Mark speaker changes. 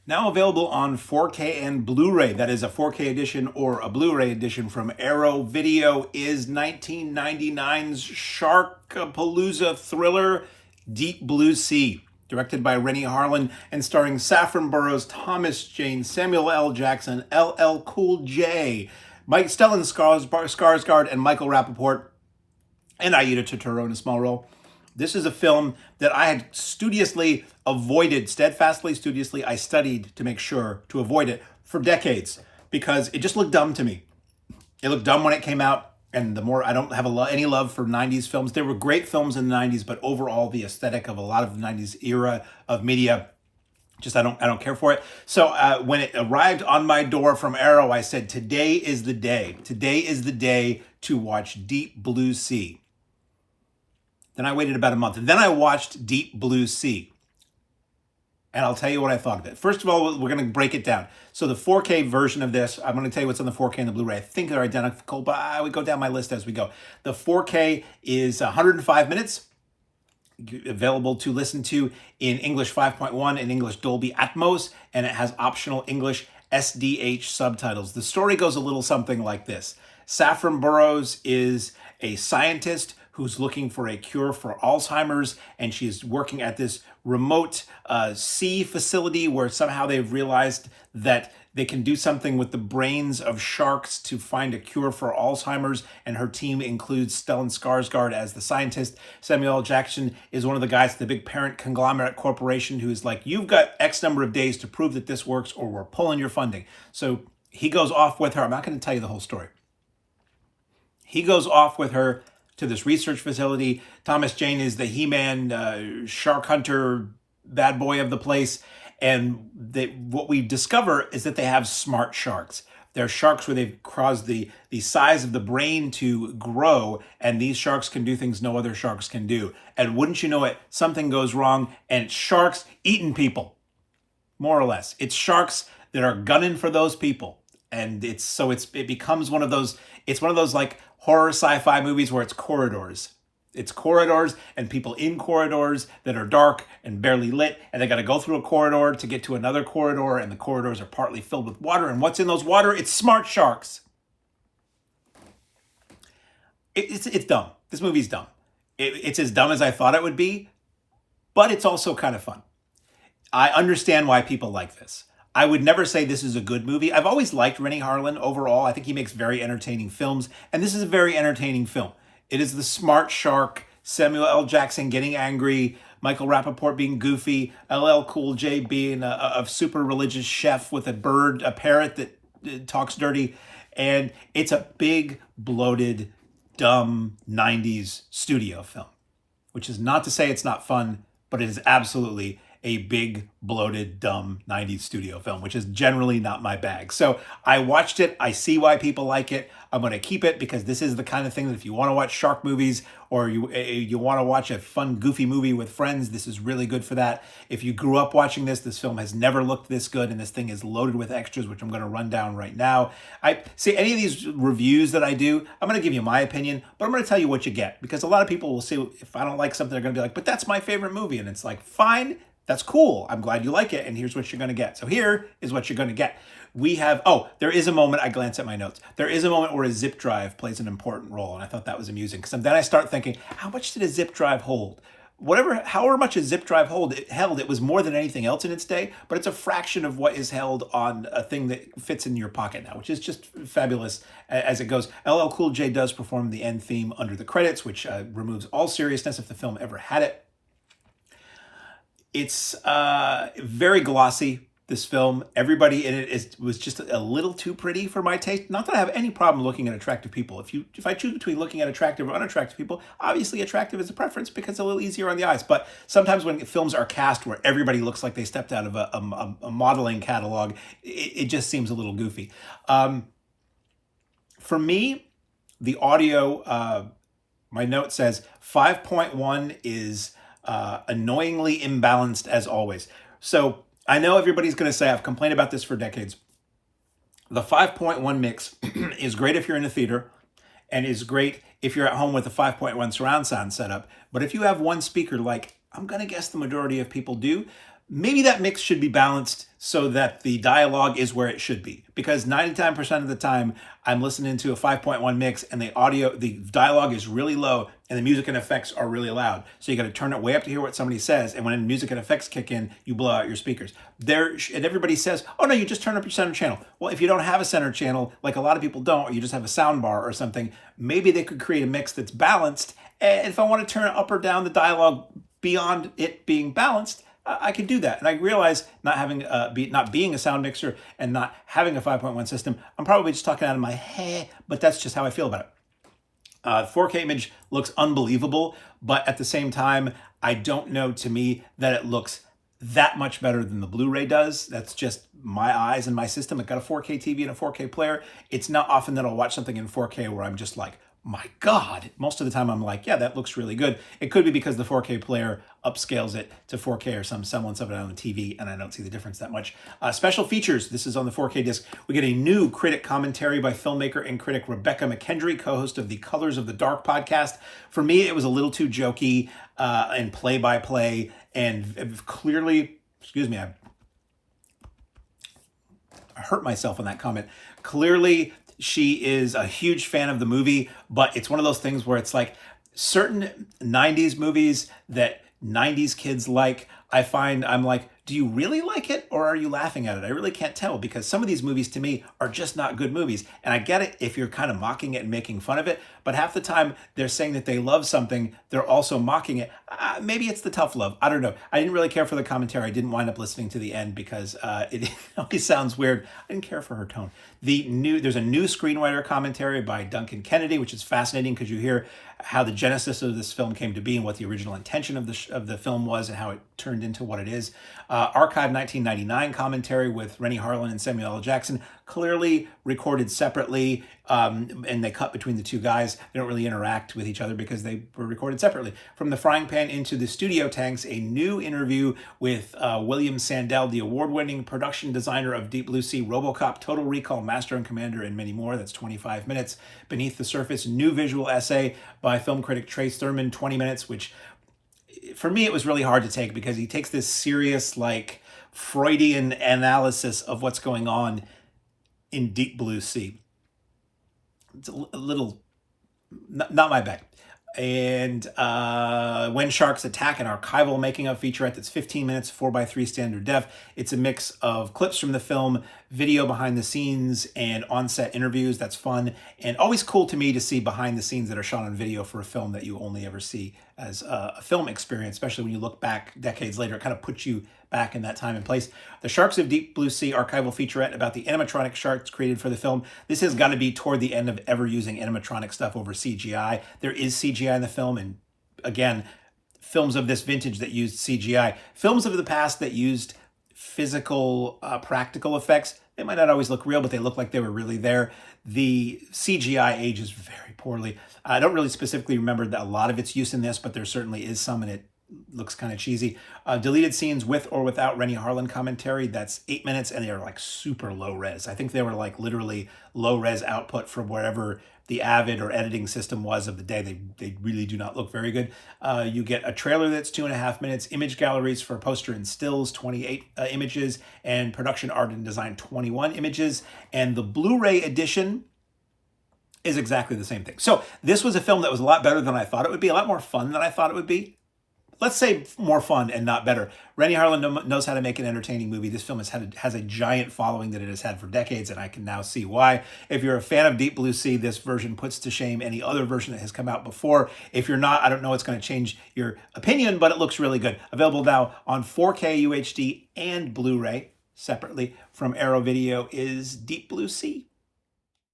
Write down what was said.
Speaker 1: Now available on 4K and Blu-ray. That is a 4K edition or a Blu-ray edition from Arrow Video is 1999's Sharkapalooza thriller Deep Blue Sea, directed by Renny Harlin and starring Saffron, Burrows, Thomas Jane, Samuel L. Jackson, LL Cool J, Mike Stellen, Skarsgard, and Michael Rappaport, and Aida Turturro in a small role. This is a film that I had studiously avoided, studiously, I studied to make sure to avoid it for decades because it just looked dumb to me. It looked dumb when it came out, and the more I don't have any love for 90s films. There were great films in the 90s, but overall the aesthetic of a lot of the 90s era of media, just I don't care for it. So when it arrived on my door from Arrow, I said, today is the day. Today is the day to watch Deep Blue Sea. Then I waited about a month, and then I watched Deep Blue Sea. And I'll tell you what I thought of it. First of all, we're going to break it down. So the 4K version of this, I'm going to tell you what's on the 4K and the Blu-ray. I think they're identical, but I would go down my list as we go. The 4K is 105 minutes, available to listen to in English 5.1 and English Dolby Atmos, and it has optional English SDH subtitles. The story goes a little something like this. Saffron Burrows is a scientist who's looking for a cure for Alzheimer's, and she's working at this remote sea facility where somehow they've realized that they can do something with the brains of sharks to find a cure for Alzheimer's, and her team includes Stellen Skarsgard as the scientist. Samuel L. Jackson is one of the guys at the big parent conglomerate corporation who is like, you've got X number of days to prove that this works or we're pulling your funding. So he goes off with her. I'm not going to tell you the whole story. He goes off with her to this research facility. Thomas Jane is the He-Man shark hunter bad boy of the place. And what we discover is that they have smart sharks. They're sharks where they've caused the size of the brain to grow, and these sharks can do things no other sharks can do. And wouldn't you know it, something goes wrong, and it's sharks eating people, more or less. It's sharks that are gunning for those people. And it becomes one of those like horror sci-fi movies where it's corridors. It's corridors and people in corridors that are dark and barely lit, and they got to go through a corridor to get to another corridor, and the corridors are partly filled with water. And what's in those water? It's smart sharks. It's dumb. This movie's dumb. It's as dumb as I thought it would be, but it's also kind of fun. I understand why people like this. I would never say this is a good movie. I've always liked Renny Harlin overall. I think he makes very entertaining films, and this is a very entertaining film. It is the smart shark, Samuel L. Jackson getting angry, Michael Rappaport being goofy, LL Cool J being a super religious chef with a parrot that talks dirty, and it's a big, bloated, dumb 90s studio film, which is not to say it's not fun, but it is absolutely a big, bloated, dumb 90s studio film, which is generally not my bag. So I watched it. I see why people like it. I'm going to keep it because this is the kind of thing that if you want to watch shark movies or you want to watch a fun, goofy movie with friends, this is really good for that. If you grew up watching this film has never looked this good, and this thing is loaded with extras, which I'm going to run down right now. I see any of these reviews that I do, I'm going to give you my opinion, but I'm going to tell you what you get, because a lot of people will say, if I don't like something, they're going to be like, but that's my favorite movie. And it's like, fine. That's cool. I'm glad you like it. And here's what you're going to get. So here is what you're going to get. We have, there is a moment, I glance at my notes. There is a moment where a zip drive plays an important role. And I thought that was amusing, because then I start thinking, how much did a zip drive hold? However much a zip drive held, it was more than anything else in its day, but it's a fraction of what is held on a thing that fits in your pocket now, which is just fabulous as it goes. LL Cool J does perform the end theme under the credits, which removes all seriousness if the film ever had it. It's very glossy, this film. Everybody in it was just a little too pretty for my taste. Not that I have any problem looking at attractive people. If I choose between looking at attractive or unattractive people, obviously attractive is a preference because it's a little easier on the eyes. But sometimes when films are cast where everybody looks like they stepped out of a modeling catalog, it just seems a little goofy. For me, the audio, my note says 5.1 is annoyingly imbalanced as always. So I know everybody's going to say, I've complained about this for decades. The 5.1 mix is great if you're in a theater, and is great if you're at home with a 5.1 surround sound setup. But if you have one speaker, like I'm going to guess the majority of people do, maybe that mix should be balanced so that the dialogue is where it should be. Because 99% of the time, I'm listening to a 5.1 mix and the dialogue is really low and the music and effects are really loud. So you got to turn it way up to hear what somebody says. And when music and effects kick in, you blow out your speakers. And everybody says, oh no, you just turn up your center channel. Well, if you don't have a center channel, like a lot of people don't, or you just have a sound bar or something, maybe they could create a mix that's balanced. And if I want to turn up or down the dialogue beyond it being balanced, I could do that. And I realize not being a sound mixer and not having a 5.1 system, I'm probably just talking out of my head, but that's just how I feel about it. 4K image looks unbelievable, but at the same time, I don't know to me that it looks that much better than the Blu-ray does. That's just my eyes and my system. I've got a 4K TV and a 4K player. It's not often that I'll watch something in 4K where I'm just like, my God. Most of the time I'm like, yeah, that looks really good. It could be because the 4K player upscales it to 4K or some semblance of it on the TV, and I don't see the difference that much. Special features. This is on the 4K disc. We get a new critic commentary by filmmaker and critic Rebecca McKendry, co-host of the Colors of the Dark podcast. For me, it was a little too jokey and play-by-play, and clearly, excuse me, I hurt myself on that comment. Clearly, she is a huge fan of the movie, but it's one of those things where it's like certain 90s movies that 90s kids like, I find I'm like, do you really like it or are you laughing at it? I really can't tell, because some of these movies to me are just not good movies. And I get it if you're kind of mocking it and making fun of it, but half the time they're saying that they love something, they're also mocking it. Maybe it's the tough love. I don't know. I didn't really care for the commentary. I didn't wind up listening to the end because it always sounds weird. I didn't care for her tone. There's a new screenwriter commentary by Duncan Kennedy, which is fascinating because you hear how the genesis of this film came to be and what the original intention of the film was and how it turned into what it is. Archive 1999 commentary with Renny, Harlin, and Samuel L. Jackson, clearly recorded separately, and they cut between the two guys. They don't really interact with each other because they were recorded separately. From the frying pan into the studio tanks, a new interview with William Sandell, the award-winning production designer of Deep Blue Sea, RoboCop, Total Recall, Master and Commander, and many more. That's 25 minutes. Beneath the Surface, new visual essay by film critic Trace Thurman, 20 minutes, which for me, it was really hard to take because he takes this serious, like, Freudian analysis of what's going on in Deep Blue Sea. It's a little, not my bag. And When Sharks Attack, an archival making-of featurette that's 15 minutes, 4:3 standard def. It's a mix of clips from the film, video behind the scenes, and on-set interviews. That's fun. And always cool to me to see behind the scenes that are shot on video for a film that you only ever see as a film experience, especially when you look back decades later. It kind of puts you back in that time and place. The Sharks of Deep Blue Sea archival featurette about the animatronic sharks created for the film. This has got to be toward the end of ever using animatronic stuff over CGI. There is CGI in the film, and again, films of this vintage that used CGI. Films of the past that used physical, practical effects, they might not always look real, but they look like they were really there. The CGI ages very poorly. I don't really specifically remember a lot of its use in this, but there certainly is some, and it looks kind of cheesy. Deleted scenes with or without Renny Harlin commentary. That's 8 minutes, and they are like super low res. I think they were like literally low res output from wherever the Avid or editing system was of the day. They really do not look very good. You get a trailer that's 2.5 minutes, image galleries for poster and stills, 28 images, and production art and design, 21 images. And the Blu-ray edition is exactly the same thing. So this was a film that was a lot better than I thought it would be, a lot more fun than I thought it would be. Let's say more fun and not better. Renny Harlin knows how to make an entertaining movie. This film has a giant following that it has had for decades, and I can now see why. If you're a fan of Deep Blue Sea, this version puts to shame any other version that has come out before. If you're not, I don't know what's going to change your opinion, but it looks really good. Available now on 4K UHD and Blu-ray separately from Arrow Video is Deep Blue Sea.